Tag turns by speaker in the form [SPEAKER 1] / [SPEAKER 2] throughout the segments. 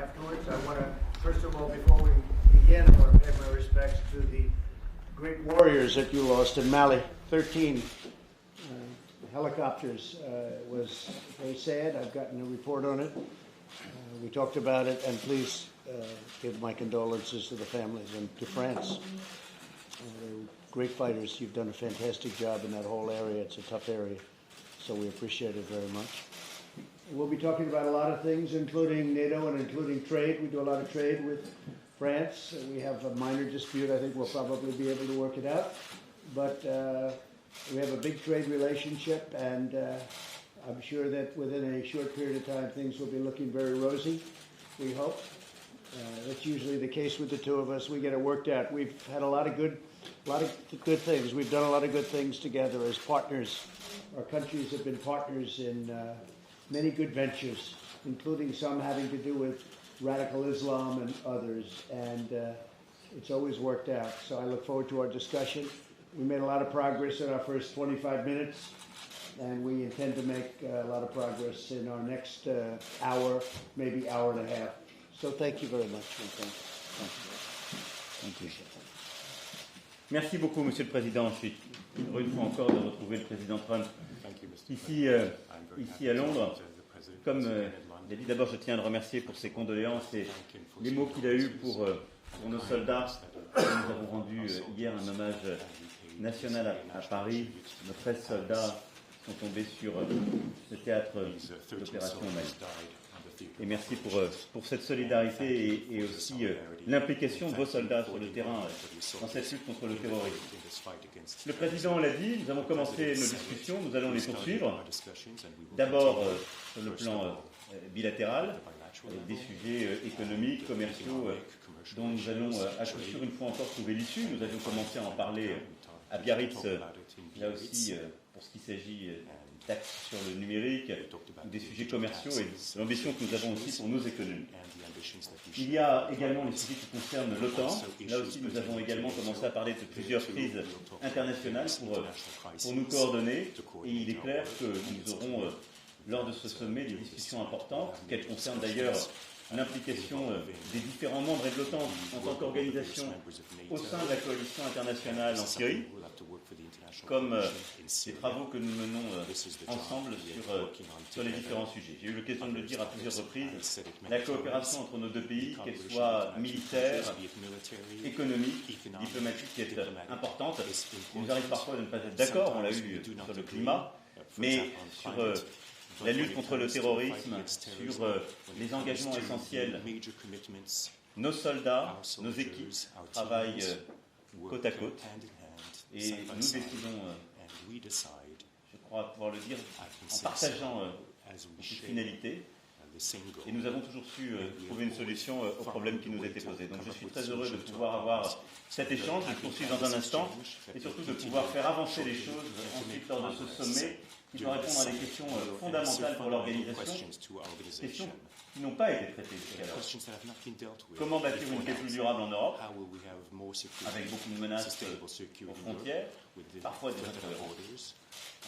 [SPEAKER 1] afterwards. I want to, first of all, before we begin, I want to pay my respects to the great warriors that you lost in Mali. 13 helicopters. Was very sad. I've gotten a report on it. We talked about it, and please give my condolences to the families and to France. They're great fighters. You've done a fantastic job in that whole area. It's a tough area, so we appreciate it very much. We'll be talking about a lot of things, including NATO and including trade. We do a lot of trade with France. We have a minor dispute. I think we'll probably be able to work it out. But we have a big trade relationship, and I'm sure that within a short period of time, things will be looking very rosy, we hope. That's usually the case with the two of us. We get it worked out. We've had a lot of good things. We've done a lot of good things together as partners. Our countries have been partners in many good ventures, including some having to do with radical Islam and others, and it's always worked out. So I look forward to our discussion. We made a lot of progress in our first 25 minutes, and we intend to make a lot of progress in our next hour, maybe hour and a half. So thank you very much. Thank you.
[SPEAKER 2] Merci beaucoup, Monsieur le Président. Je suis heureux une fois encore de retrouver le Président Trump ici à Londres. Comme il a dit, d'abord je tiens à le remercier pour ses condoléances et les mots qu'il a eus pour nos soldats. Nous avons rendu hier un hommage national à Paris. Nos 13 soldats sont tombés sur le théâtre d'opération au Mali. Et merci pour cette solidarité et aussi l'implication de vos soldats sur le terrain dans cette lutte contre le terrorisme. Le Président l'a dit, nous avons commencé nos discussions, nous allons les poursuivre. D'abord sur le plan bilatéral, avec des sujets économiques, commerciaux, dont nous allons à coup sûr une fois encore trouver l'issue. Nous avions commencé à en parler à Biarritz, là aussi pour ce qui s'agit des taxes sur le numérique, ou des sujets commerciaux et l'ambition que nous avons aussi pour nos économies. Il y a également les sujets qui concernent l'OTAN. Là aussi, nous avons également commencé à parler de plusieurs crises internationales pour nous coordonner. Et il est clair que nous aurons, lors de ce sommet, des discussions importantes, qu'elles concernent d'ailleurs l'implication des différents membres de l'OTAN en tant qu'organisation au sein de la coalition internationale en Syrie, comme les travaux que nous menons ensemble sur les différents sujets. J'ai eu l'occasion de le dire à plusieurs reprises, la coopération entre nos deux pays, qu'elle soit militaire, économique, diplomatique, est importante. Il nous arrive parfois de ne pas être d'accord, on l'a eu sur le climat, mais sur la lutte contre le terrorisme, sur les engagements essentiels. Nos soldats, nos équipes travaillent côte à côte et nous décidons, je crois pouvoir le dire, en partageant cette finalité. Et nous avons toujours su trouver une solution aux problèmes qui nous étaient posés. Donc je suis très heureux de pouvoir avoir cet échange, de poursuivre dans un instant, et surtout de pouvoir faire avancer les choses ensuite lors de ce sommet, qui doit répondre à des questions fondamentales pour l'organisation, questions qui n'ont pas été traitées jusqu'alors. Comment bâtir une paix plus durable en Europe, avec beaucoup de menaces aux frontières, parfois des autres.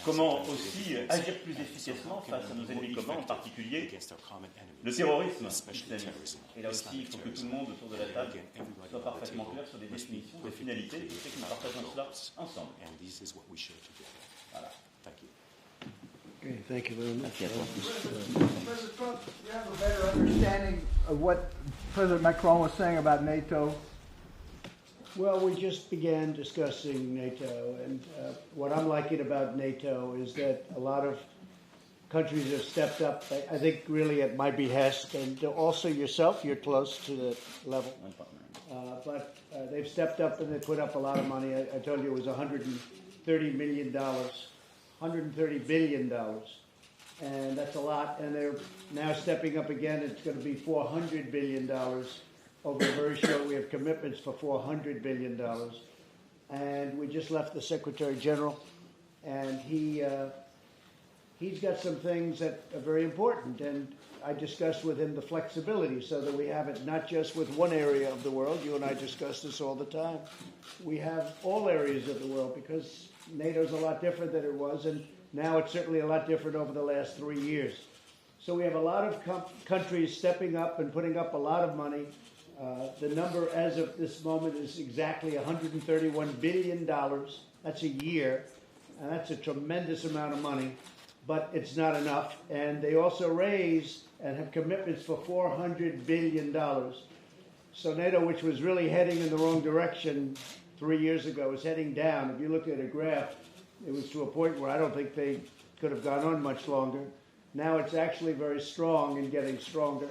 [SPEAKER 2] Comment aussi agir plus efficacement face à nos ennemis communs, en particulier le terrorisme islamiste. Et là aussi, il faut que tout le monde autour de la table soit parfaitement clair sur des définitions, des finalités, et je sais que nous partageons cela ensemble. Voilà.
[SPEAKER 1] Okay, thank you very much.
[SPEAKER 3] President Trump, you have a better understanding of what President Macron was saying about NATO?
[SPEAKER 1] Well, we just began discussing NATO, and what I'm liking about NATO is that a lot of countries have stepped up, I think really at my behest, and also yourself, you're close to the level. But they've stepped up and they put up a lot of money. I told you it was $130 million. $130 billion, and that's a lot, and they're now stepping up again. It's going to be $400 billion over very short. We have commitments for $400 billion, and we just left the Secretary General, and he's got some things that are very important, and I discussed with him the flexibility so that we have it not just with one area of the world. You and I discuss this all the time. We have all areas of the world because NATO's a lot different than it was, and now it's certainly a lot different over the last 3 years. So we have a lot of countries stepping up and putting up a lot of money. The number as of this moment is exactly $131 billion. That's a year, and that's a tremendous amount of money, but it's not enough. And they also raise and have commitments for $400 billion. So NATO, which was really heading in the wrong direction 3 years ago, is heading down. If you look at a graph, it was to a point where I don't think they could have gone on much longer. Now it's actually very strong and getting stronger.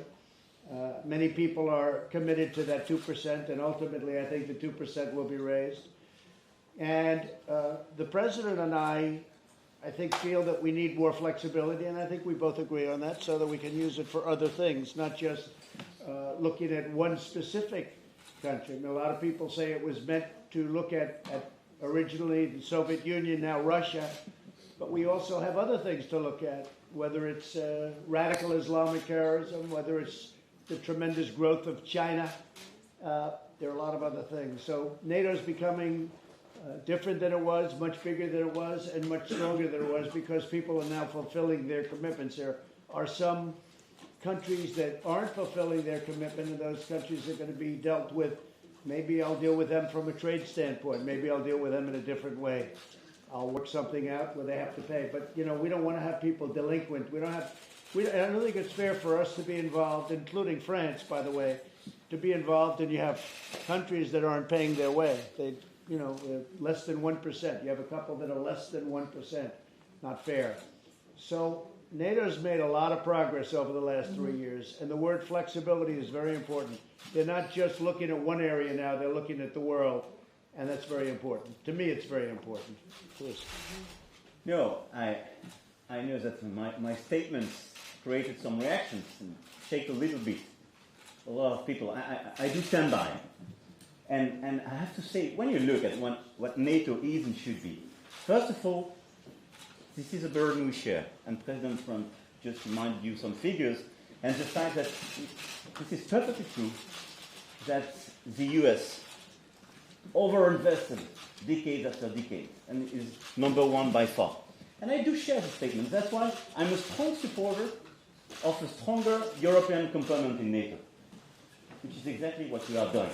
[SPEAKER 1] Many people are committed to that 2%, and ultimately I think the 2% will be raised. And the President and I think, feel that we need more flexibility, and I think we both agree on that, so that we can use it for other things, not just looking at one specific country. I mean, a lot of people say it was meant to look at originally the Soviet Union, now Russia, but we also have other things to look at, whether it's radical Islamic terrorism, whether it's the tremendous growth of China. There are a lot of other things. So NATO's becoming different than it was, much bigger than it was, and much stronger than it was, because people are now fulfilling their commitments. There are some countries that aren't fulfilling their commitment, and those countries are going to be dealt with. Maybe I'll deal with them from a trade standpoint. Maybe I'll deal with them in a different way. I'll work something out where they have to pay. But, you know, we don't want to have people delinquent. I don't think it's fair for us to be involved, including France, by the way, to be involved, and you have countries that aren't paying their way. They, you know, less than 1%. You have a couple that are less than 1%. Not fair. So NATO's made a lot of progress over the last 3 years, and the word flexibility is very important. They're not just looking at one area now, they're looking at the world, and that's very important. To me, it's very important. Please.
[SPEAKER 2] No, I know that my statements created some reactions and shake a little bit. A lot of people, I do stand by. And I have to say, when you look at what NATO is and should be, first of all, this is a burden we share. And President Trump just reminded you some figures, and the fact that this is perfectly true, that the US overinvested decade after decade, and is number one by far. And I do share the statement. That's why I'm a strong supporter of a stronger European component in NATO, which is exactly what we are doing.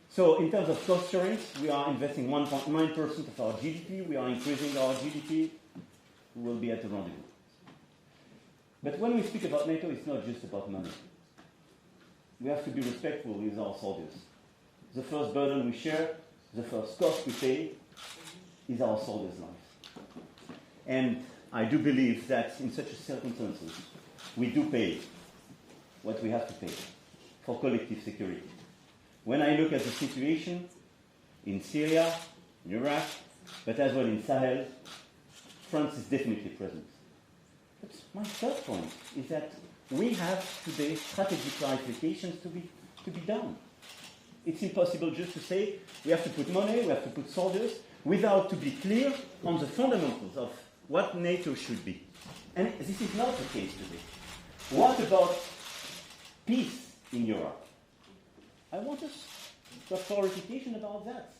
[SPEAKER 2] So in terms of cost sharing, we are investing 1.9% of our GDP. We are increasing our GDP. We will be at the rendezvous. But when we speak about NATO, it's not just about money. We have to be respectful with our soldiers. The first burden we share, the first cost we pay, is our soldiers' lives. And I do believe that in such circumstances, we do pay what we have to pay for collective security. When I look at the situation in Syria, in Iraq, but as well in Sahel, France is definitely present. But my third point is that we have today strategic clarifications to be done. It's impossible just to say we have to put money, we have to put soldiers, without to be clear on the fundamentals of what NATO should be. And this is not the case today. What about peace in Europe? I want us to have clarification about that.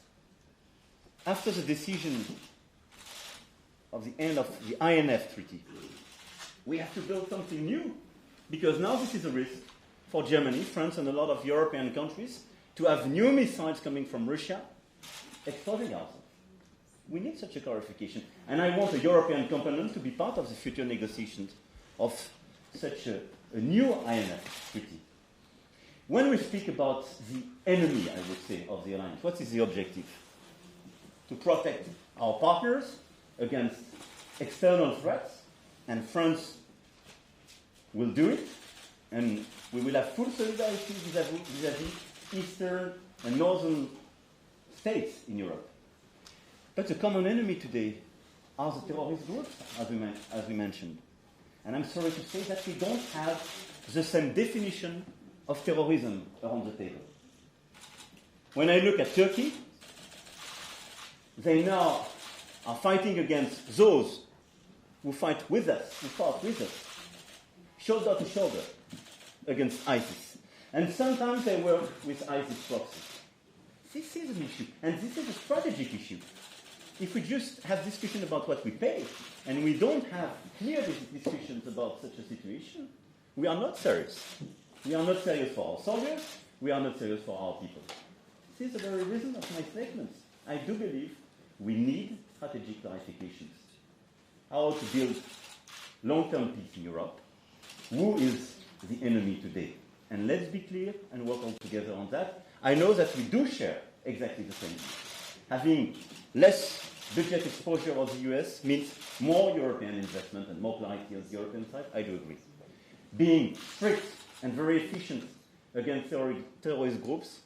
[SPEAKER 2] After the decision of the end of the INF Treaty, we have to build something new, because now this is a risk for Germany, France, and a lot of European countries to have new missiles coming from Russia exposing ourselves. We need such a clarification. And I want a European component to be part of the future negotiations of such a new INF Treaty. When we speak about the enemy, I would say, of the alliance, what is the objective? To protect our partners against external threats, and France will do it, and we will have full solidarity vis-à-vis eastern and northern states in Europe. But the common enemy today are the terrorist groups, as we mentioned. And I'm sorry to say that we don't have the same definition of terrorism around the table. When I look at Turkey, they now are fighting against those who fight with us, who fought with us, shoulder to shoulder against ISIS. And sometimes they work with ISIS proxies. This is an issue, and this is a strategic issue. if we just have discussion about what we pay, and we don't have clear discussions about such a situation, we are not serious. We are not serious for our soldiers, we are not serious for our people. This is the very reason of my statements. I do believe we need strategic clarifications. How to build long-term peace in Europe, who is the enemy today. And let's be clear and work all together on that. I know that we do share exactly the same view. Having less budget exposure of the US means more European investment and more clarity on the European side. I do agree. Being strict and very efficient against terrorist groups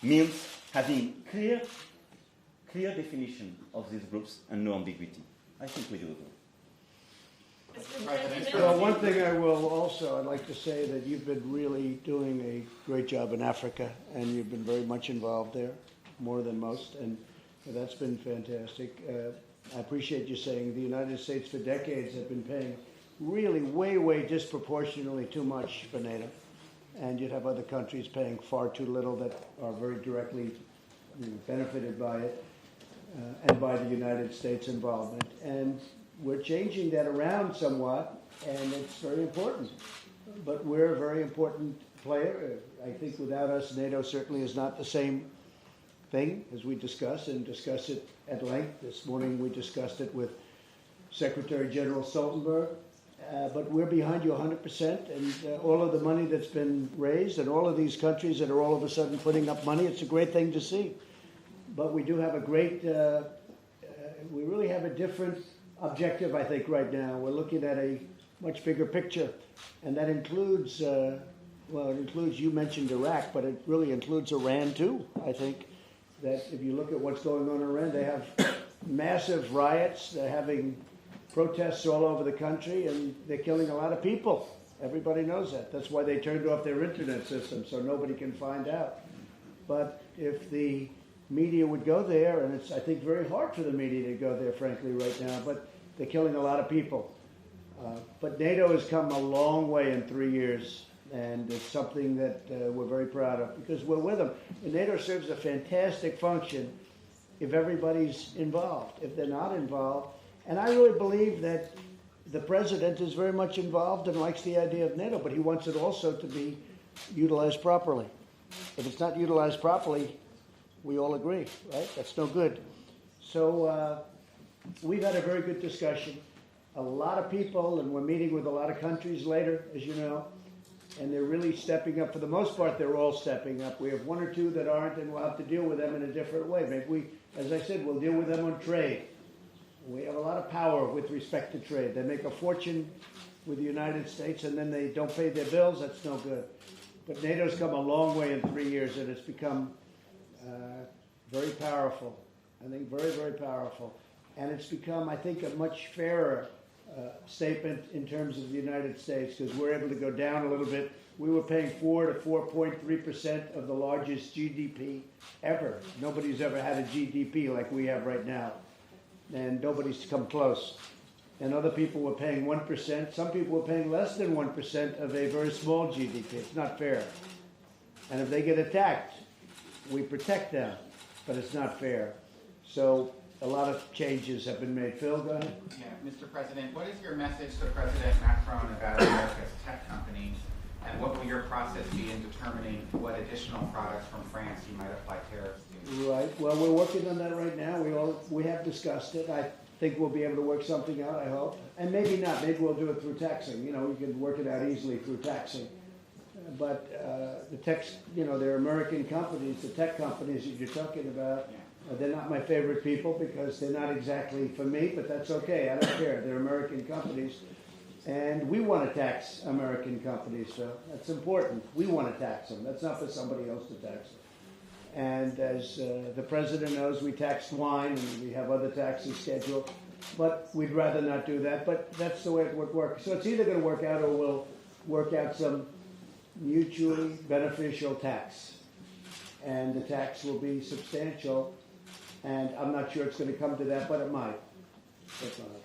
[SPEAKER 2] means having clear definition of these groups and no ambiguity. I think we do agree.
[SPEAKER 1] Well, one thing I'd like to say that you've been really doing a great job in Africa, and you've been very much involved there, more than most, and that's been fantastic. I appreciate you saying the United States for decades have been paying really way disproportionately too much for NATO, and you'd have other countries paying far too little that are very directly benefited by it, and by the United States involvement. And we're changing that around somewhat, and it's very important. But we're a very important player. I think without us, NATO certainly is not the same thing as we discuss it at length. This morning we discussed it with Secretary General Stoltenberg. But we're behind you 100%, and all of the money that's been raised and all of these countries that are all of a sudden putting up money, it's a great thing to see. But we do have a great, we really have a different objective, I think, right now. We're looking at a much bigger picture, and that includes, it includes, you mentioned Iraq, but it really includes Iran too. I think that if you look at what's going on in Iran, they have massive riots, they're having protests all over the country, and they're killing a lot of people. Everybody knows that. That's why they turned off their internet system, so nobody can find out. But if the media would go there, and it's, I think, very hard for the media to go there, frankly, right now, but they're killing a lot of people. But NATO has come a long way in 3 years, and it's something that we're very proud of, because we're with them. And NATO serves a fantastic function if everybody's involved. If they're not involved, and I really believe that the president is very much involved and likes the idea of NATO, but he wants it also to be utilized properly. If it's not utilized properly, we all agree, right? That's no good. So we've had a very good discussion. A lot of people, and we're meeting with a lot of countries later, as you know, and they're really stepping up. For the most part, they're all stepping up. We have one or two that aren't, and we'll have to deal with them in a different way. Maybe we, as I said, we'll deal with them on trade. We have a lot of power with respect to trade. They make a fortune with the United States, and then they don't pay their bills. That's no good. But NATO's come a long way in 3 years, and it's become very powerful. I think very powerful. And it's become, I think, a much fairer statement in terms of the United States, because we're able to go down a little bit. We were paying 4 to 4.3% of the largest GDP ever. Nobody's ever had a GDP like we have right now. And nobody's come close. And other people were paying 1%. Some people were paying less than 1% of a very small GDP. It's not fair. And if they get attacked, we protect them. But it's not fair. So a lot of changes have been made. Phil, go ahead.
[SPEAKER 4] Yeah, Mr. President, what is your message to President Macron about America's tech companies? And what will your process be in determining what additional products from France you might apply tariffs to?
[SPEAKER 1] Right. Well, we're working on that right now. We have discussed it. I think we'll be able to work something out, I hope. And maybe not. Maybe we'll do it through taxing. You know, we can work it out easily through taxing. But the tech, you know, they're American companies, the tech companies that you're talking about. They're not my favorite people because they're not exactly for me, but that's okay. I don't care. They're American companies. And we want to tax American companies, so that's important. We want to tax them. That's not for somebody else to tax them. And as the president knows, we tax wine and we have other taxes scheduled. But we'd rather not do that. But that's the way it would work. So it's either going to work out or we'll work out some mutually beneficial tax. And the tax will be substantial. And I'm not sure it's going to come to that, but it might. That's not it.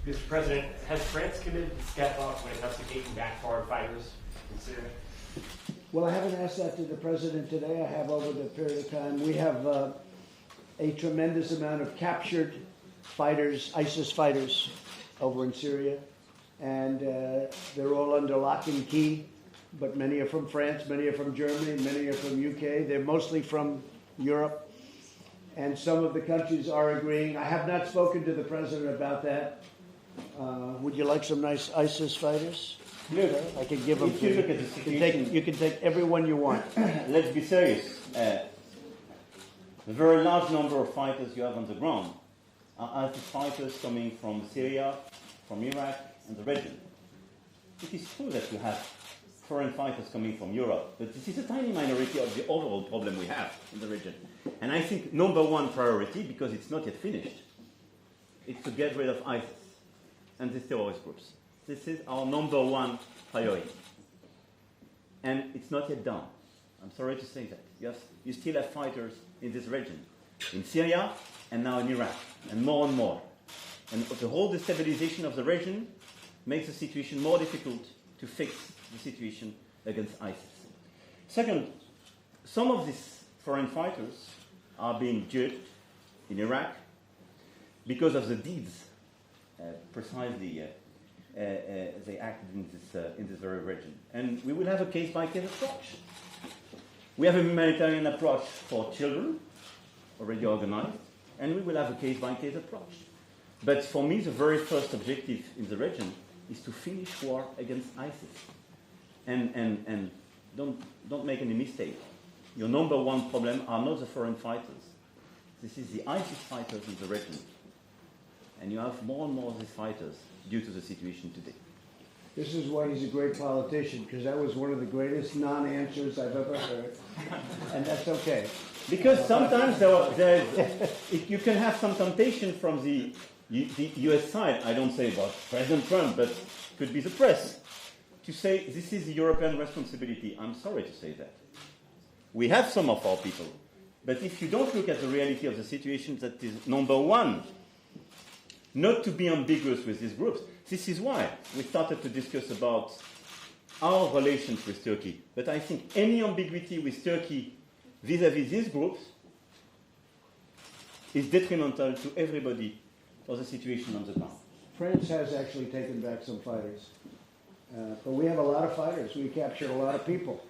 [SPEAKER 5] Mr. President, has France committed to step up when it comes to taking back foreign fighters in Syria?
[SPEAKER 1] Well, I haven't asked that to the president today. I have over the period of time. We have a tremendous amount of captured fighters, ISIS fighters, over in Syria. And they're all under lock and key, but many are from France, many are from Germany, many are from UK. They're mostly from Europe. And some of the countries are agreeing. I have not spoken to the president about that. Would you like some nice ISIS fighters?
[SPEAKER 2] Look,
[SPEAKER 1] I can give them
[SPEAKER 2] if
[SPEAKER 1] to
[SPEAKER 2] you
[SPEAKER 1] you.
[SPEAKER 2] look at the situation,
[SPEAKER 1] You can take everyone you want.
[SPEAKER 2] let's be serious. The very large number of fighters you have on the ground are ISIS fighters coming from Syria, from Iraq, and the region. It is true that you have foreign fighters coming from Europe, but this is a tiny minority of the overall problem we have in the region. And I think number one priority, because it's not yet finished, is to get rid of ISIS and these terrorist groups. This is our number one priority. And it's not yet done. I'm sorry to say that. You still have fighters in this region, in Syria and now in Iraq, and more and more. And the whole destabilization of the region makes the situation more difficult to fix the situation against ISIS. Second, some of these foreign fighters are being judged in Iraq because of the deeds precisely they acted in this very region. And we will have a case-by-case approach. We have a humanitarian approach for children, already organized, and we will have a case-by-case approach. But for me, the very first objective in the region is to finish war against ISIS. And don't make any mistake. Your number one problem are not the foreign fighters. This is the ISIS fighters in the region. And you have more and more of these fighters due to the situation today.
[SPEAKER 1] This is why he's a great politician, because that was one of the greatest non-answers I've ever heard. And that's okay.
[SPEAKER 2] Because sometimes you can have some temptation from the US side, I don't say about President Trump, but could be the press, to say this is the European responsibility. I'm sorry to say that. We have some of our people, but if you don't look at the reality of the situation, that is number one, not to be ambiguous with these groups. This is why we started to discuss about our relations with Turkey. But I think any ambiguity with Turkey vis-à-vis these groups is detrimental to everybody for the situation on the ground.
[SPEAKER 1] France has actually taken back some fighters. But we have a lot of fighters. We captured a lot of people.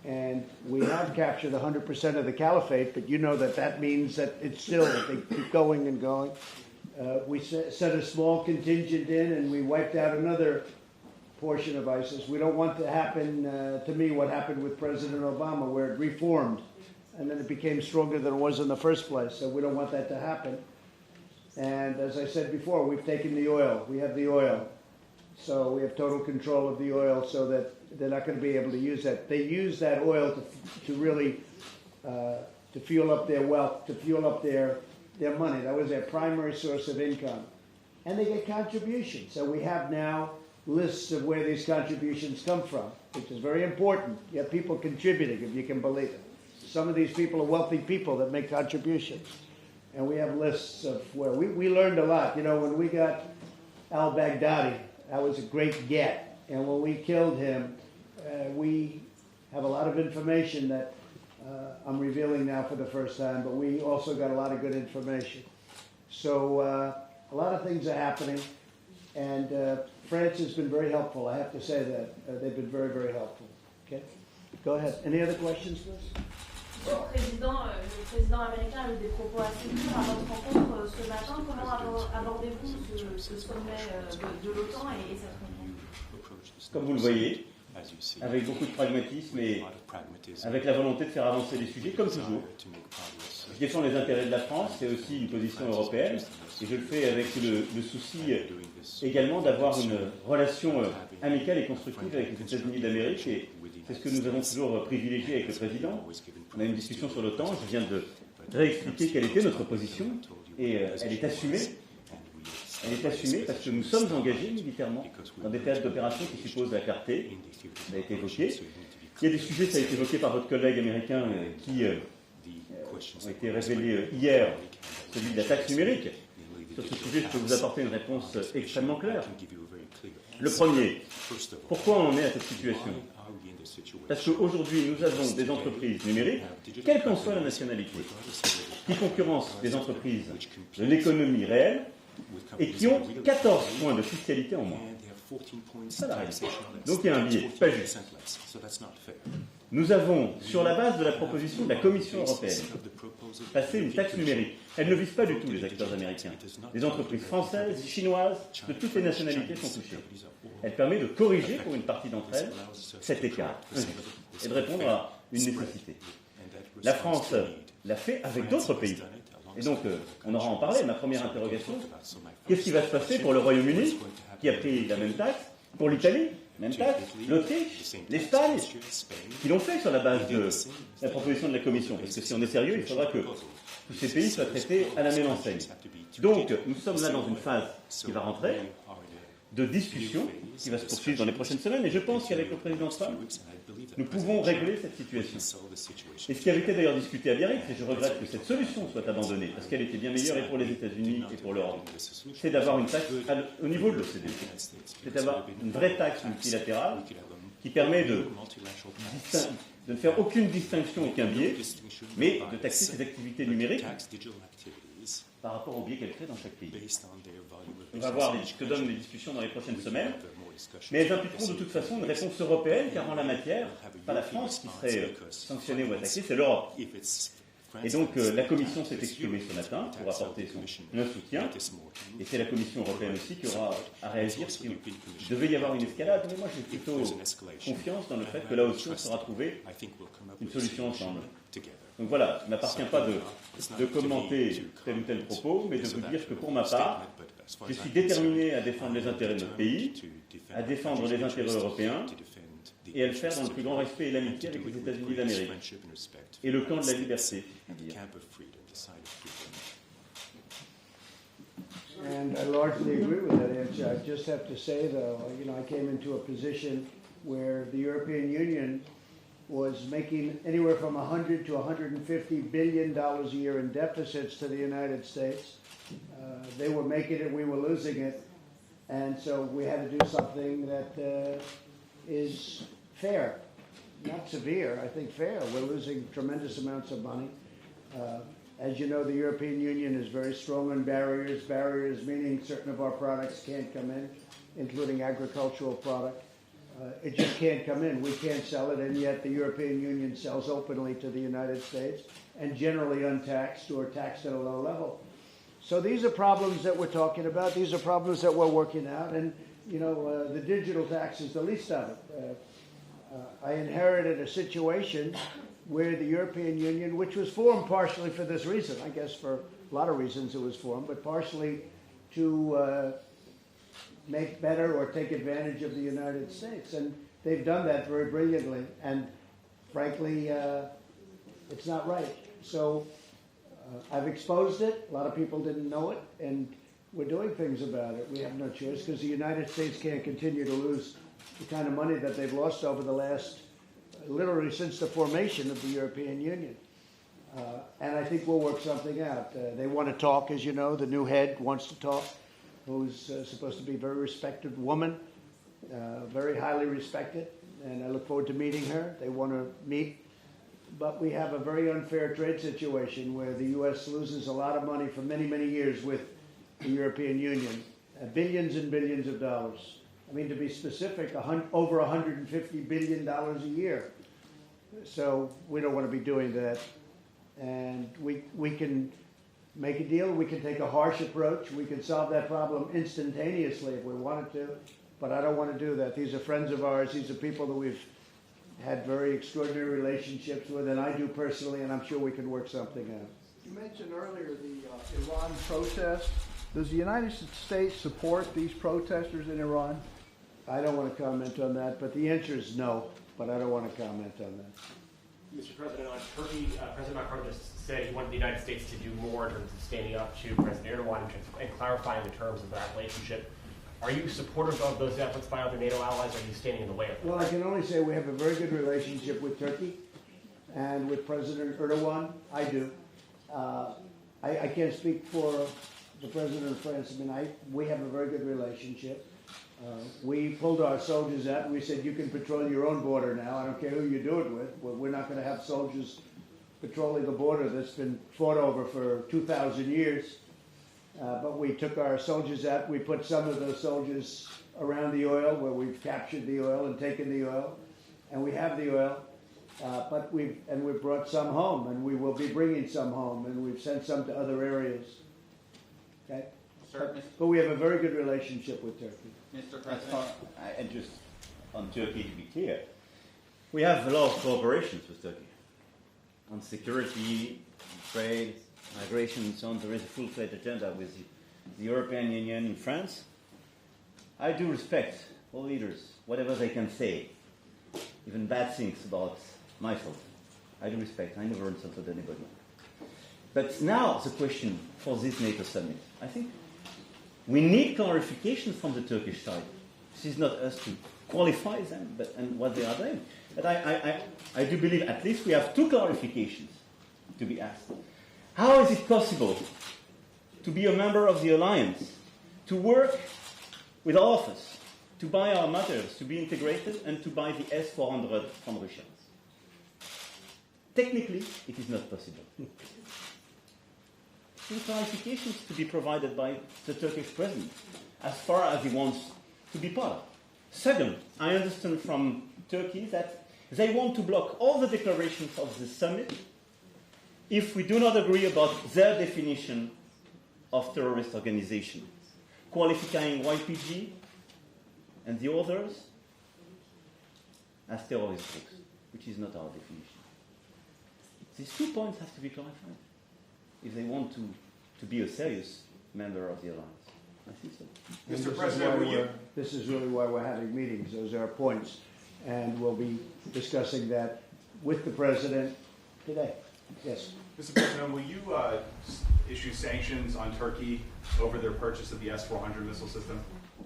[SPEAKER 1] And we have captured 100% of the Caliphate, but you know that means that it's still, they keep going and going. We sent a small contingent in and we wiped out another portion of ISIS. We don't want to happen, to me, what happened with President Obama, where it reformed and then it became stronger than it was in the first place. So we don't want that to happen. And as I said before, we've taken the oil. We have the oil. So we have total control of the oil so that they're not going to be able to use that. They use that oil to really to fuel up their wealth, to fuel up their money. That was their primary source of income. And they get contributions. So we have now lists of where these contributions come from, which is very important. You have people contributing, if you can believe it. Some of these people are wealthy people that make contributions. And we have lists of where. We learned a lot. You know, when we got al-Baghdadi, that was a great get. And when we killed him, we have a lot of information that I'm revealing now for the first time, but we also got a lot of good information. So a lot of things are happening, and France has been very helpful. I have to say that. They've been very, very helpful. Okay? Go ahead. Any other questions, please?
[SPEAKER 6] Le président américain a eu des propos assez durs à votre rencontre ce matin. Comment abordez-vous ce sommet de l'OTAN et cette réunion?
[SPEAKER 2] Comme vous le voyez, avec beaucoup de pragmatisme et avec la volonté de faire avancer les sujets, comme toujours. Je défends les intérêts de la France, c'est aussi une position européenne, et je le fais avec le souci également d'avoir une relation amicale et constructive avec les États-Unis d'Amérique, et c'est ce que nous avons toujours privilégié avec le président. On a une discussion sur l'OTAN, je viens de réexpliquer quelle était notre position, et elle est assumée. Elle est assumée parce que nous sommes engagés militairement dans des théâtres d'opération qui supposent la clarté. Ça a été évoqué. Il y a des sujets, ça a été évoqué par votre collègue américain, qui ont été révélés hier, celui de la taxe numérique. Sur ce sujet, je peux vous apporter une réponse extrêmement claire. Le premier, pourquoi on en est à cette situation? Parce qu'aujourd'hui, nous avons des entreprises numériques, quelle qu'en soit la nationalité. qui concurrencent des entreprises de l'économie réelle et qui ont 14 points de fiscalité en moins. C'est ça la réalité. Donc il y a un biais, pas juste. Nous avons, sur la base de la proposition de la Commission européenne, passé une taxe numérique. Elle ne vise pas du tout les acteurs américains. Les entreprises françaises, chinoises, de toutes les nationalités sont touchées. Elle permet de corriger, pour une partie d'entre elles, cet écart et de répondre à une nécessité. La France l'a fait avec d'autres pays. Et donc, on aura en parlé. Ma première interrogation, qu'est-ce qui va se passer pour le Royaume-Uni, qui a pris la même taxe, pour l'Italie, même taxe, l'Autriche, l'Espagne, qui l'ont fait sur la base de la proposition de la Commission. Parce que si on est sérieux, il faudra que tous ces pays soient traités à la même enseigne. Donc, nous sommes là dans une phase qui va rentrer, de discussion, qui va se poursuivre dans les prochaines semaines. Et je pense qu'avec le président Trump, nous pouvons régler cette situation. Et ce qui avait été d'ailleurs discuté à Biarritz, et je regrette que cette solution soit abandonnée, parce qu'elle était bien meilleure et pour les États-Unis et pour l'Europe, c'est d'avoir une taxe au niveau de l'OCDE. C'est d'avoir une vraie taxe multilatérale qui permet de ne faire aucune distinction, aucun biais, mais de taxer ces activités numériques par rapport aux biais qu'elles créent dans chaque pays. On va voir ce que donnent les discussions dans les prochaines semaines, mais elles impliqueront de toute façon une réponse européenne, car en la matière, pas la France qui serait sanctionnée ou attaquée, c'est l'Europe. Et donc la Commission s'est exprimée ce matin pour apporter son soutien, et c'est la Commission européenne aussi qui aura à réagir s'il devait y avoir une escalade, mais moi j'ai plutôt confiance dans le fait que là aussi on saura trouver une solution ensemble. Donc voilà, il ne m'appartient pas de commenter tel ou tel propos, mais de vous dire que pour ma part, je suis déterminé à défendre les intérêts de notre pays, à défendre les intérêts européens, et à le faire dans le plus grand respect et l'amitié avec les États-Unis d'Amérique, et le camp de la liberté.
[SPEAKER 1] And I largely agree with that answer. I just have to say, though, I came into a position where the European Union was making anywhere from $100 to $150 billion a year in deficits to the United States. They were making it, we were losing it, and so we had to do something that is fair, not severe, I think fair. We're losing tremendous amounts of money. As you know, the European Union is very strong on barriers. Barriers meaning certain of our products can't come in, including agricultural product. It just can't come in. We can't sell it, and yet the European Union sells openly to the United States and generally untaxed or taxed at a low level. So these are problems that we're talking about. These are problems that we're working out, and the digital tax is the least of it. I inherited a situation where the European Union, which was formed partially for this reason, I guess for a lot of reasons it was formed, but partially to make better or take advantage of the United States. And they've done that very brilliantly. And frankly, it's not right. So I've exposed it. A lot of people didn't know it. And we're doing things about it. We have no choice because the United States can't continue to lose the kind of money that they've lost over the last, literally since the formation of the European Union. And I think we'll work something out. They want to talk, as you know. The new head wants to talk, who's supposed to be a very respected woman, very highly respected, and I look forward to meeting her. They want to meet. But we have a very unfair trade situation where the U.S. loses a lot of money for many, many years with the European Union, billions and billions of dollars. I mean, to be specific, over $150 billion a year. So we don't want to be doing that. And we can make a deal. We can take a harsh approach. We can solve that problem instantaneously if we wanted to. But I don't want to do that. These are friends of ours. These are people that we've had very extraordinary relationships with, and I do personally, and I'm sure we can work something out.
[SPEAKER 3] You mentioned earlier the Iran protest. Does the United States support these protesters in Iran?
[SPEAKER 1] I don't want to comment on that, but the answer is no, but I don't want to comment on that.
[SPEAKER 5] Mr. President, on Turkey, President Macron just said he wanted the United States to do more in terms of standing up to President Erdogan and clarifying the terms of that relationship. Are you supportive of those efforts by other NATO allies, or are you standing in the way of them?
[SPEAKER 1] Well, I can only say we have a very good relationship with Turkey and with President Erdogan. I do. I can't speak for the President of France. I mean, we have a very good relationship. We pulled our soldiers out and we said, you can patrol your own border now. I don't care who you do it with. We're not going to have soldiers patrolling the border that's been fought over for 2,000 years. But we took our soldiers out. We put some of those soldiers around the oil where we've captured the oil and taken the oil. And we have the oil. But we've brought some home, and we will be bringing some home, and we've sent some to other areas. Okay? But we have a very good relationship with Turkey.
[SPEAKER 4] Mr. President.
[SPEAKER 2] And just on Turkey, to be clear, we have a lot of cooperations with Turkey on security, trade, migration, and so on. There is a full-fledged agenda with the European Union in France. I do respect all leaders, whatever they can say, even bad things about myself. I do respect. I never insulted anybody. But now the question for this NATO summit, I think we need clarifications from the Turkish side. This is not us to qualify them and what they are doing. But I do believe at least we have two clarifications to be asked. How is it possible to be a member of the alliance, to work with all of us, to buy our materials, to be integrated, and to buy the S-400 from Russia? Technically, it is not possible. Some clarifications to be provided by the Turkish president, as far as he wants to be part of. Second, I understand from Turkey that they want to block all the declarations of the summit if we do not agree about their definition of terrorist organization, qualifying YPG and the others as terrorist groups, which is not our definition. These 2 points have to be clarified if they want to be a serious member of the alliance. I think so.
[SPEAKER 1] Mr. President, this is really why we're having meetings. Those are our points. And we'll be discussing that with the President today. Yes.
[SPEAKER 7] Mr. President, will you issue sanctions on Turkey over their purchase of the S-400 missile system?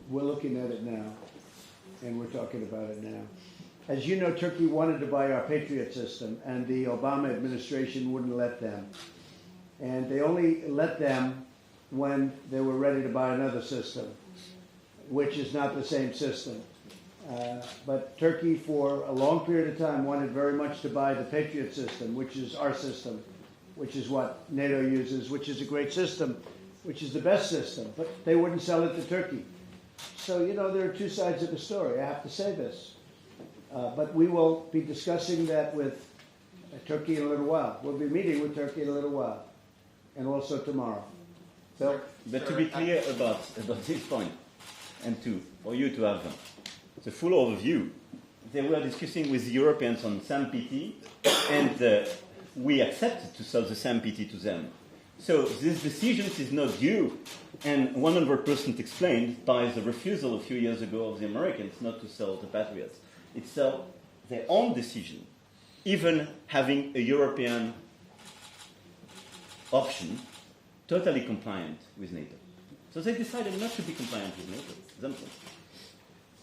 [SPEAKER 1] We're looking at it now, and we're talking about it now. As you know, Turkey wanted to buy our Patriot system, and the Obama administration wouldn't let them. And they only let them when they were ready to buy another system, which is not the same system. But Turkey, for a long period of time, wanted very much to buy the Patriot system, which is our system, which is what NATO uses, which is a great system, which is the best system. But they wouldn't sell it to Turkey. So, you know, there are two sides of the story. I have to say this. But we will be discussing that with Turkey in a little while. We'll be meeting with Turkey in a little while, and also tomorrow. Bill?
[SPEAKER 2] But to be clear about this point, and for you to have the full overview, they were discussing with the Europeans on SAMPT, and we accepted to sell the SAMPT to them. So this decision is not due, and 100% explained by the refusal a few years ago of the Americans not to sell the Patriots. It's their own decision, even having a European option totally compliant with NATO. So they decided not to be compliant with NATO themselves.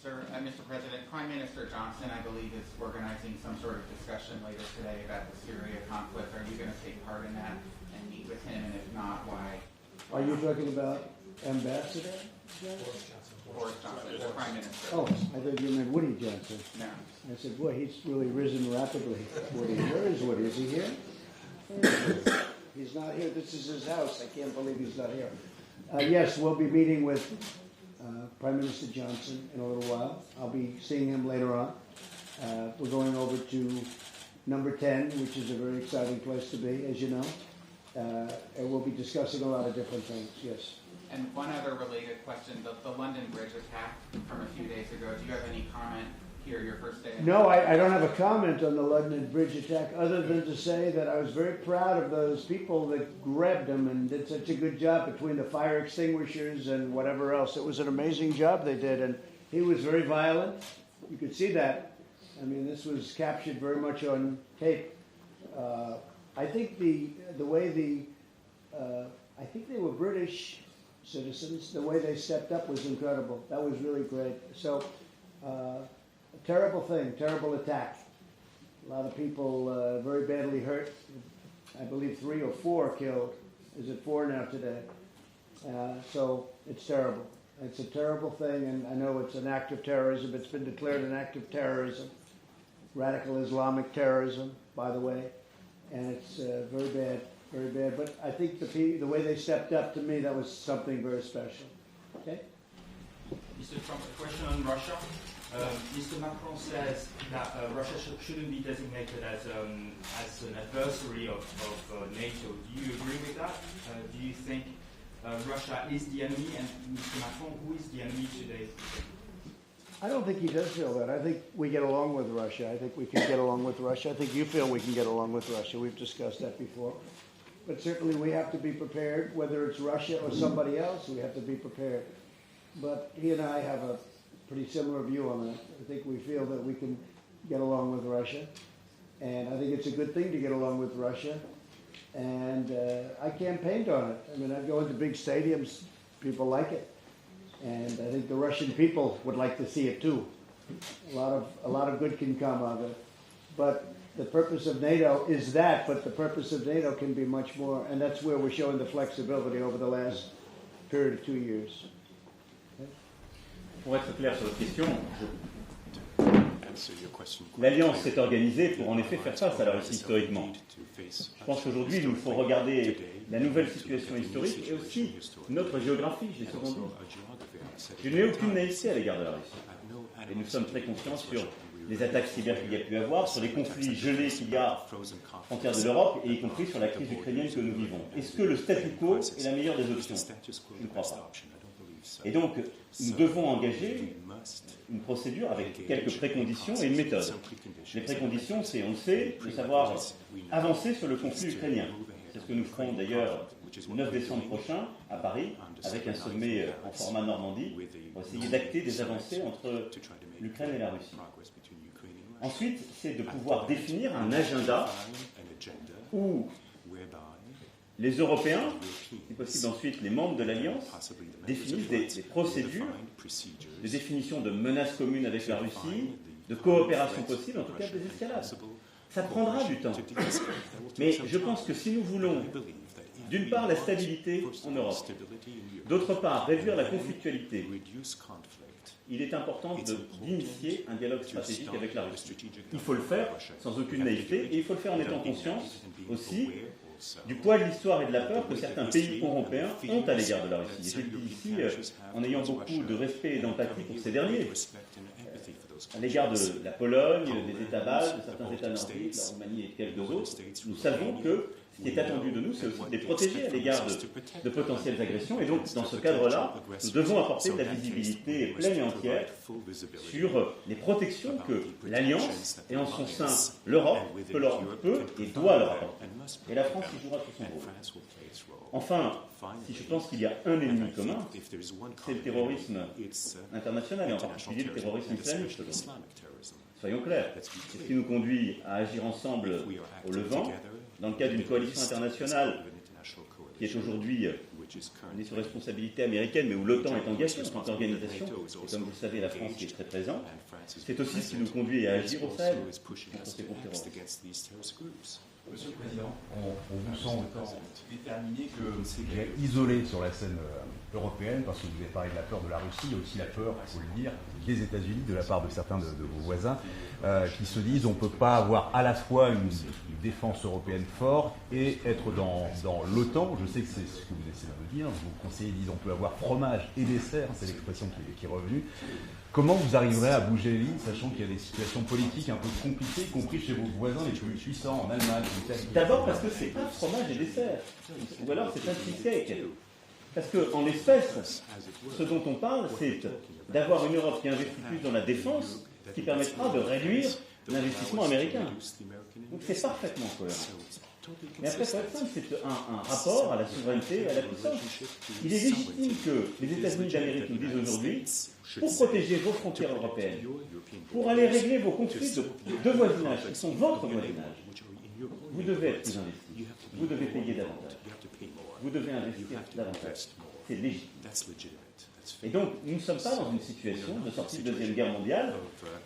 [SPEAKER 4] Sir, Mr. President, Prime Minister Johnson, I believe, is organizing some sort of discussion later today about the Syria conflict. Are you going to take part in that and meet with him? And if not, why?
[SPEAKER 1] Are you talking about Ambassador?
[SPEAKER 4] Boris Johnson, the Prime Minister.
[SPEAKER 1] Oh, I thought you meant Woody Johnson.
[SPEAKER 4] No.
[SPEAKER 1] I said, boy, he's really risen rapidly. Woody, where is Woody? Is he here? He's not here. This is his house. I can't believe he's not here. Yes, we'll be meeting with Prime Minister Johnson in a little while. I'll be seeing him later on. We're going over to number 10, which is a very exciting place to be, as you know. And we'll be discussing a lot of different things, yes.
[SPEAKER 4] And one other related question, the London Bridge attack from a few days ago, do you have any comment here, your first day?
[SPEAKER 1] No, I don't have a comment on the London Bridge attack other than to say that I was very proud of those people that grabbed him and did such a good job between the fire extinguishers and whatever else. It was an amazing job they did, and he was very violent. You could see that. I mean, this was captured very much on tape. I think the way I think they were British citizens. The way they stepped up was incredible. That was really great. So, a terrible thing, terrible attack. A lot of people very badly hurt. I believe 3 or 4 killed. Is it 4 now today? So it's terrible. It's a terrible thing, and I know it's an act of terrorism. It's been declared an act of terrorism. Radical Islamic terrorism, by the way. and it's very bad, very bad. But I think the way they stepped up, to me, that was something very special. Okay?
[SPEAKER 8] Mr. Trump, a question on Russia. Mr. Macron says that Russia shouldn't be designated as an adversary of NATO. Do you agree with that? Do you think Russia is the enemy? And Mr. Macron, who is the enemy today?
[SPEAKER 1] I don't think he does feel that. I think we get along with Russia. I think we can get along with Russia. I think you feel we can get along with Russia. We've discussed that before. But certainly we have to be prepared, whether it's Russia or somebody else, we have to be prepared. But he and I have a pretty similar view on that. I think we feel that we can get along with Russia. And I think it's a good thing to get along with Russia. And I campaigned on it. I mean, I go into big stadiums, people like it. And I think the Russian people would like to see it too. A lot of good can come of it. But the purpose of NATO is that, but the purpose of NATO can be much more, and that's where we're showing the flexibility over the last period of 2 years.
[SPEAKER 2] Pour être clair sur votre question, l'Alliance s'est organisée pour en effet faire face à la Russie historiquement. Je pense qu'aujourd'hui, il nous faut regarder la nouvelle situation historique et aussi notre géographie, j'ai souvent dit. Je n'ai aucune naïveté à l'égard de la Russie. Et nous sommes très conscients sur les attaques cyber qu'il y a pu avoir, sur les conflits gelés qu'il y a aux frontières de l'Europe, et y compris sur la crise ukrainienne que nous vivons. Est-ce que le statu quo est la meilleure des options? Je ne crois pas. Et donc, nous devons engager une procédure avec quelques préconditions et une méthode. Les préconditions, c'est, on le sait, de savoir avancer sur le conflit ukrainien. C'est ce que nous ferons d'ailleurs le 9 décembre prochain à Paris, avec un sommet en format Normandie, pour essayer d'acter des avancées entre l'Ukraine et la Russie. Ensuite, c'est de pouvoir définir un agenda où les Européens, si possible ensuite les membres de l'Alliance, définissent des procédures, des définitions de menaces communes avec la Russie, de coopération possible, en tout cas des escalades. Ça prendra du temps. Mais je pense que si nous voulons, d'une part, la stabilité en Europe, d'autre part, réduire la conflictualité, il est important d'initier un dialogue stratégique avec la Russie. Il faut le faire sans aucune naïveté et il faut le faire en étant conscience aussi du poids de l'histoire et de la peur que certains pays européens ont à l'égard de la Russie. Et je le dis ici en ayant beaucoup de respect et d'empathie pour ces derniers. À l'égard de la Pologne, des États baltes, de certains États nordiques, la Roumanie et quelques autres, nous savons que ce qui est attendu de nous, c'est aussi de les protéger à l'égard de potentielles agressions. Et donc, dans ce cadre-là, nous devons apporter de la visibilité pleine et entière sur les protections que l'Alliance et en son sein l'Europe peut et doit leur apporter. Et la France y jouera tout son rôle. Enfin, si je pense qu'il y a un ennemi commun, c'est le terrorisme international, et en particulier le terrorisme islamiste. Soyons clairs, c'est ce qui nous conduit à agir ensemble au Levant, dans le cadre d'une coalition internationale qui est aujourd'hui sous responsabilité américaine, mais où l'OTAN est engagée en tant qu'organisation, et comme vous le savez, la France qui est très présente. C'est aussi ce qui nous conduit à agir au Sahel contre ces groupes terroristes.
[SPEAKER 9] Monsieur le Président, on vous sent autant déterminé que isolé sur la scène européenne, parce que vous avez parlé de la peur de la Russie, il y a aussi la peur, il faut le dire, des États-Unis, de la part de certains de vos voisins, qui se disent on ne peut pas avoir à la fois une défense européenne forte et être dans l'OTAN. Je sais que c'est ce que vous essayez de dire, vos conseillers disent on peut avoir fromage et dessert, c'est l'expression qui est revenue. Comment vous arriverez à bouger les lignes, sachant qu'il y a des situations politiques un peu compliquées, y compris chez vos voisins les plus puissants, en Allemagne, en Italie?
[SPEAKER 2] D'abord parce que c'est pas fromage et dessert, ou alors c'est un cheesecake. Parce qu'en l'espèce, ce dont on parle, c'est d'avoir une Europe qui investit plus dans la défense, qui permettra de réduire l'investissement américain. Donc c'est parfaitement cohérent. Mais après, pour être simple, c'est un rapport à la souveraineté et à la puissance. Il est légitime que les États-Unis d'Amérique nous disent aujourd'hui, pour protéger vos frontières européennes, pour aller régler vos conflits de voisinage, qui sont votre voisinage, vous devez être plus investi, vous devez payer davantage, vous devez investir davantage. C'est légitime. Et donc, nous ne sommes pas dans une situation de sortie de Deuxième Guerre mondiale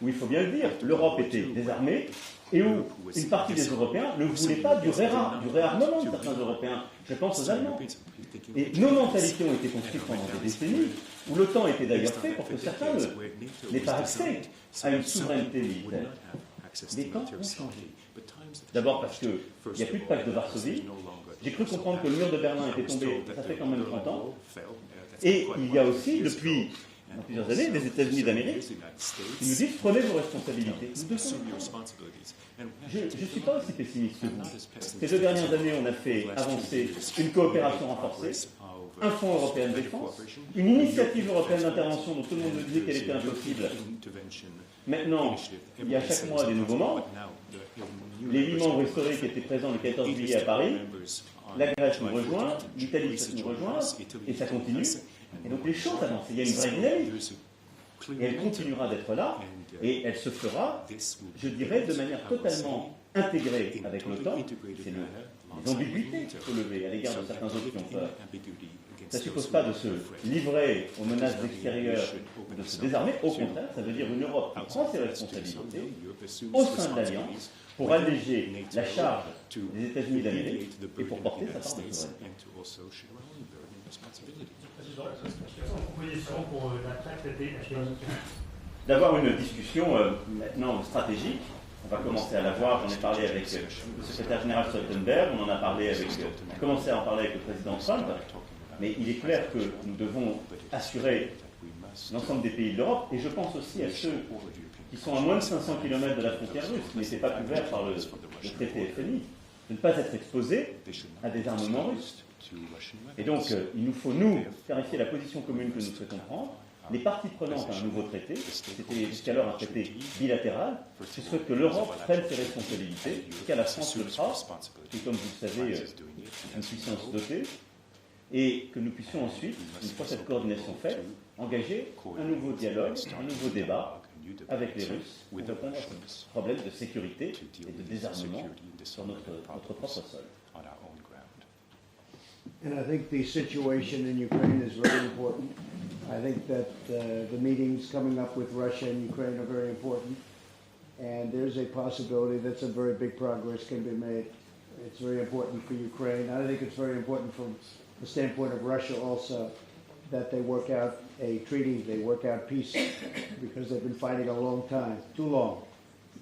[SPEAKER 2] où, il faut bien le dire, l'Europe était désarmée et où une partie des Européens ne voulaient pas du réarmement de certains Européens. Je pense aux Allemands. Et nos mentalités ont été construites pendant des décennies, où l'OTAN était d'ailleurs fait pour que certains n'aient pas accès à une souveraineté militaire. Les temps ont changé. D'abord parce qu'il n'y a plus de pacte de Varsovie. J'ai cru comprendre que le mur de Berlin était tombé, ça fait quand même 30 ans. Et il y a aussi, depuis plusieurs années, des États-Unis d'Amérique qui nous disent prenez vos responsabilités. Je ne suis pas aussi pessimiste que vous. Ces 2 dernières années, on a fait avancer une coopération renforcée, un fonds européen de défense, une initiative européenne d'intervention dont tout le monde nous disait qu'elle était impossible. Maintenant, il y a chaque mois des nouveaux membres. Les 8 membres historiques étaient présents le 14 juillet à Paris. La Grèce nous rejoint, l'Italie nous rejoint, et ça continue. Et donc les choses avancent. Il y a une vraie dynamique. Et elle continuera d'être là, et elle se fera, je dirais, de manière totalement intégrée avec l'OTAN. C'est les ambiguïtés qu'il faut lever à l'égard de certains autres qui ont peur. Ça ne suppose pas de se livrer aux menaces extérieures, de se désarmer. Au contraire, ça veut dire une Europe qui prend ses responsabilités au sein de l'Alliance pour alléger la charge des États-Unis d'Amérique et pour porter sa part de souveraineté. D'avoir une discussion maintenant stratégique. On va commencer à l'avoir. J'en ai parlé avec le secrétaire général Stoltenberg. On en a parlé on a commencé à en parler avec le président Trump. Mais il est clair que nous devons assurer l'ensemble des pays de l'Europe, et je pense aussi à ceux qui sont à moins de 500 km de la frontière russe, qui n'étaient pas couverts par le traité FMI, de ne pas être exposés à des armements russes. Et donc, il nous faut, nous, clarifier la position commune que nous souhaitons prendre. Les parties prenantes à un nouveau traité, c'était jusqu'alors un traité bilatéral, je souhaite que l'Europe prenne ses responsabilités, qu'à la France le fera, qui est, comme vous le savez, une puissance dotée, et que nous puissions ensuite, une fois cette coordination faite, engager un nouveau dialogue, un nouveau débat avec les Russes pour répondre à ce problème de sécurité et de désarmement sur notre propre sol.
[SPEAKER 1] And I think the situation in Ukraine is very important. I think that the meetings coming up with Russia and Ukraine are very important. And there's a possibility that some very big progress can be made. It's very important for Ukraine. I think it's very important from the standpoint of Russia also that they work out a treaty, they work out peace, because they've been fighting a long time, too long.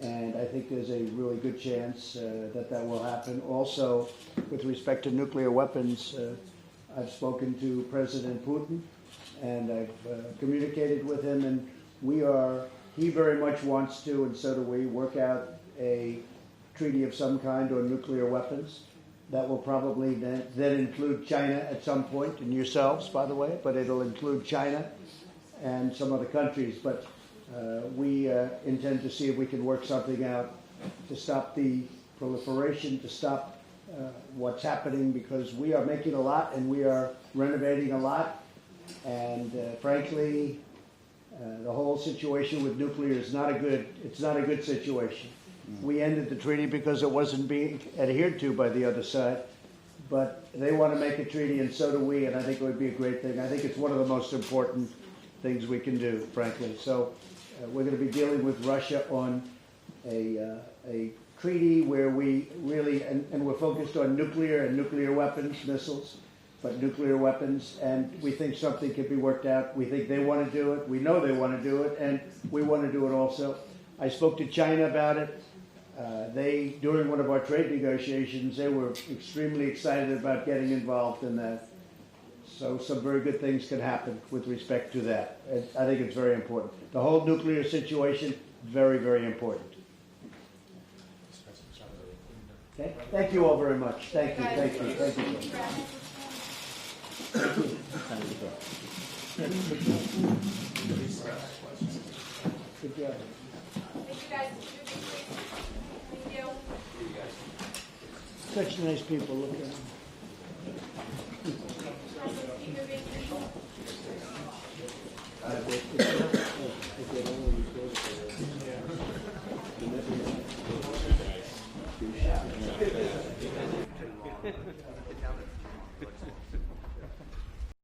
[SPEAKER 1] And I think there's a really good chance that will happen. Also, with respect to nuclear weapons, I've spoken to President Putin, and I've communicated with him, and he very much wants to, and so do we, work out a treaty of some kind on nuclear weapons. That will probably then include China at some point, and yourselves, by the way, but it'll include China and some other countries. But we intend to see if we can work something out to stop the proliferation, to stop what's happening, because we are making a lot and we are renovating a lot. And frankly, the whole situation with nuclear is not a good situation. We ended the treaty because it wasn't being adhered to by the other side. But they want to make a treaty, and so do we, and I think it would be a great thing. I think it's one of the most important things we can do, frankly. So we're going to be dealing with Russia on a treaty where we really, and we're focused on nuclear and nuclear weapons, missiles, but nuclear weapons, and we think something can be worked out. We think they want to do it. We know they want to do it, and we want to do it also. I spoke to China about it. During one of our trade negotiations, they were extremely excited about getting involved in that. So some very good things can happen with respect to that. I think it's very important. The whole nuclear situation, very, very important. Okay? Thank you all very much. Thank you. Thank you. Thank you. Good job.
[SPEAKER 10] Thank you guys. Thank you.
[SPEAKER 1] Such nice people. Look at them.